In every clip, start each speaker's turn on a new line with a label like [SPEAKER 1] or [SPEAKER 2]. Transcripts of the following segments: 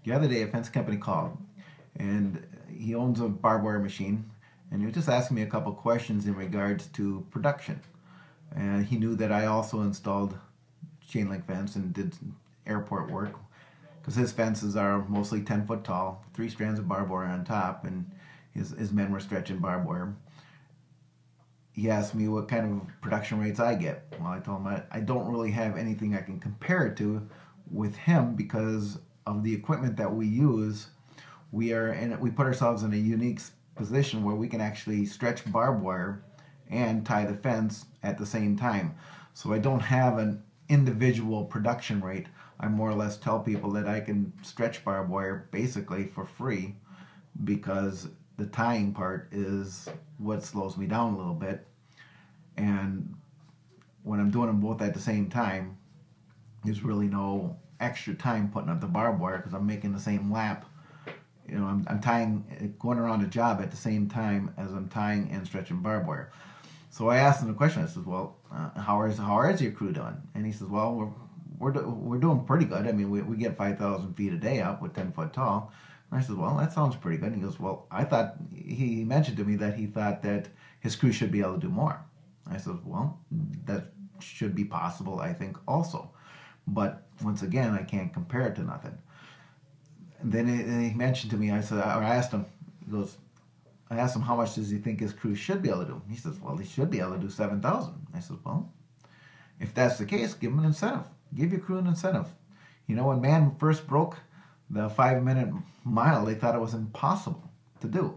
[SPEAKER 1] The other day, a fence company called, and he owns a barbed wire machine, and he was just asking me a couple questions in regards to production. And he knew that I also installed chain link fence and did airport work because his fences are mostly 10 foot tall, 3 strands of barbed wire on top, and his men were stretching barbed wire. He asked me what kind of production rates I get. Well, I told him I don't really have anything I can compare it to with him because of the equipment that we use. We put ourselves in a unique position where we can actually stretch barbed wire and tie the fence at the same time. So I don't have an individual production rate. I more or less tell people that I can stretch barbed wire basically for free because the tying part is what slows me down a little bit. And when I'm doing them both at the same time, there's really no extra time putting up the barbed wire because I'm making the same lap. I'm tying, going around a job at the same time as I'm tying and stretching barbed wire. So I asked him the question. I said, "Well, how is your crew doing?" And he says, "Well, we're doing pretty good. I mean, we get 5,000 feet a day up with 10 foot tall." And I said, "Well, that sounds pretty good." And he goes, "Well, I thought," he mentioned to me that he thought that his crew should be able to do more. I said, "Well, that should be possible, I think, also. But once again, I can't compare it to nothing." And then he mentioned to me, I asked him, he goes, I asked him how much does he think his crew should be able to do. He says, "Well, he should be able to do 7,000." I said, "Well, if that's the case, give him an incentive. Give your crew an incentive." When man first broke the 5 minute mile, they thought it was impossible to do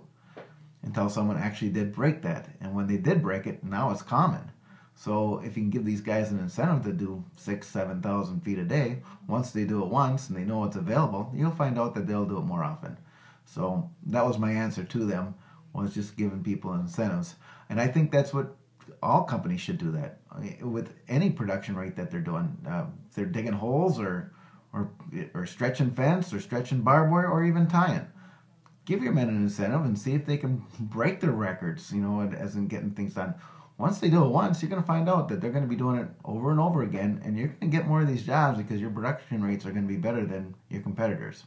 [SPEAKER 1] until someone actually did break that. And when they did break it, now it's common. So if you can give these guys an incentive to do 7,000 feet a day, once they do it once and they know it's available, you'll find out that they'll do it more often. So that was my answer to them, was just giving people incentives. And I think that's what all companies should do, that with any production rate that they're doing. If they're digging holes or stretching fence or stretching barbed wire or even tying, give your men an incentive and see if they can break their records, as in getting things done. Once they do it once, you're going to find out that they're going to be doing it over and over again, and you're going to get more of these jobs because your production rates are going to be better than your competitors.